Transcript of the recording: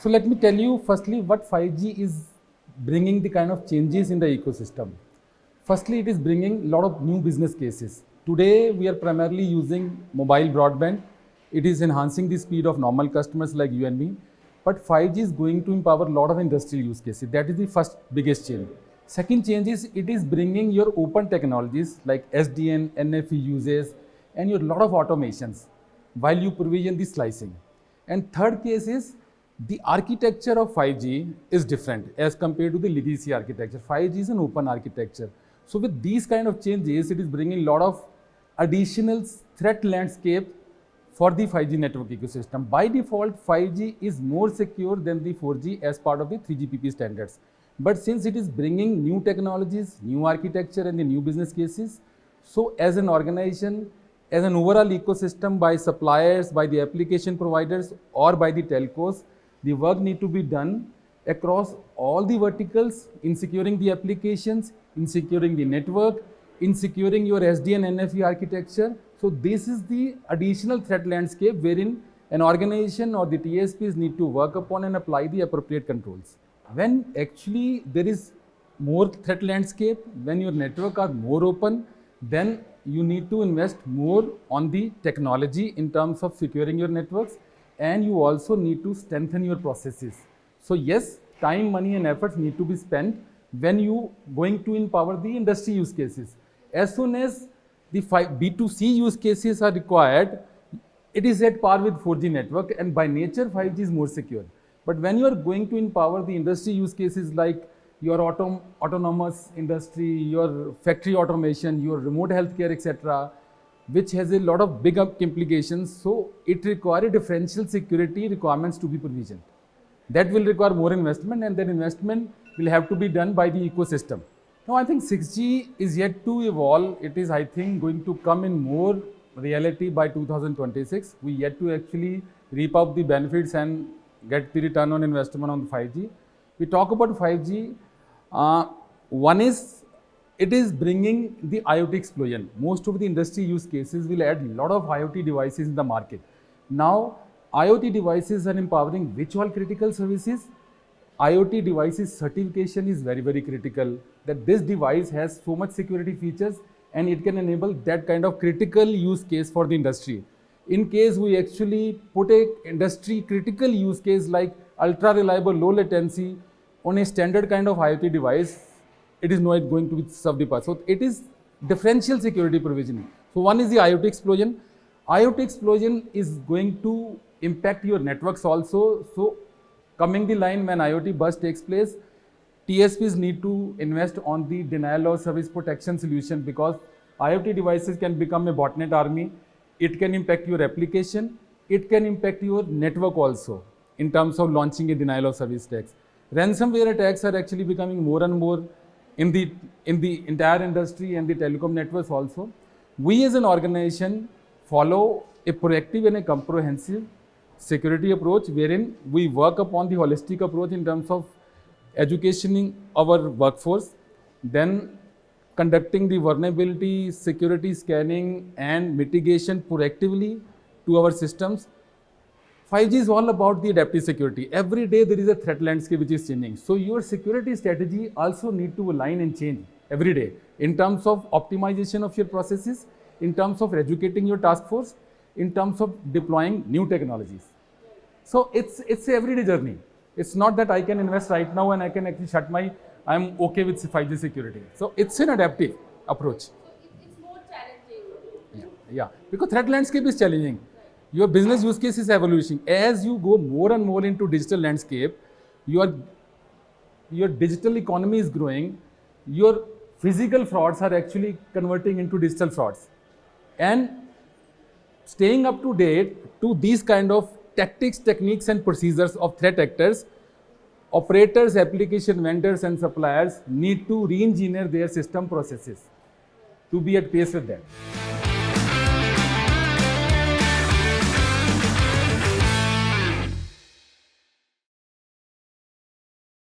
So let me tell you firstly what 5G is bringing the kind of changes in the ecosystem. Firstly, it is bringing a lot of new business cases. Today, we are primarily using mobile broadband. It is enhancing the speed of normal customers like you and me. But 5G is going to empower a lot of industrial use cases. That is the first biggest change. Second change is it is bringing your open technologies like SDN, NFV uses, and your lot of automations while you provision the slicing. And third case is the architecture of 5G is different as compared to the legacy architecture. 5G is an open architecture. So with these kind of changes, it is bringing a lot of additional threat landscape for the 5G network ecosystem. By default, 5G is more secure than the 4G as part of the 3GPP standards. But since it is bringing new technologies, new architecture and the new business cases, so as an organization, as an overall ecosystem by suppliers, by the application providers or by the telcos, the work need to be done across all the verticals in securing the applications, in securing the network, in securing your SDN NFV architecture. So this is the additional threat landscape wherein an organization or the TSPs need to work upon and apply the appropriate controls. When actually there is more threat landscape, when your network are more open, then you need to invest more on the technology in terms of securing your networks, and you also need to strengthen your processes. So yes, time, money and efforts need to be spent when you going to empower the industry use cases. As soon as the B2C use cases are required, it is at par with 4G network, and by nature 5G is more secure. But when you are going to empower the industry use cases like your autonomous industry, your factory automation, your remote healthcare, etc., which has a lot of big implications, so it requires differential security requirements to be provisioned. That will require more investment, and that investment will have to be done by the ecosystem. Now, I think 6G is yet to evolve. It is, I think, going to come in more reality by 2026. We yet to actually reap up the benefits and get the return on investment on 5G. We talk about 5G. One is, it is bringing the IoT explosion. Most of the industry use cases will add a lot of IoT devices in the market. Now, IoT devices are empowering which all critical services? IoT devices certification is very, very critical, that this device has so much security features and it can enable that kind of critical use case for the industry. In case we actually put a industry critical use case like ultra reliable low latency on a standard kind of IoT device, it is not going to be served the path. So it is differential security provisioning. So one is the IoT explosion. IoT explosion is going to impact your networks also. So coming the line when IoT burst takes place, TSPs need to invest on the denial of service protection solution, because IoT devices can become a botnet army. It can impact your application. It can impact your network also in terms of launching a denial of service attacks. Ransomware attacks are actually becoming more and more in the entire industry and the telecom networks also. We as an organization follow a proactive and a comprehensive security approach wherein we work upon the holistic approach in terms of educating our workforce, then conducting the vulnerability, security scanning and mitigation proactively to our systems. 5G is all about the adaptive security. Every day there is a threat landscape which is changing. So your security strategy also need to align and change every day in terms of optimization of your processes, in terms of educating your task force, in terms of deploying new technologies. So it's an everyday journey. It's not that I can invest right now and I can actually I'm okay with 5G security. So it's an adaptive approach. So it's more challenging. Yeah, because threat landscape is challenging. Your business use case is evolution. As you go more and more into digital landscape, your digital economy is growing. Your physical frauds are actually converting into digital frauds. And staying up to date to these kind of tactics, techniques and procedures of threat actors, operators, application vendors and suppliers need to re-engineer their system processes to be at pace with that.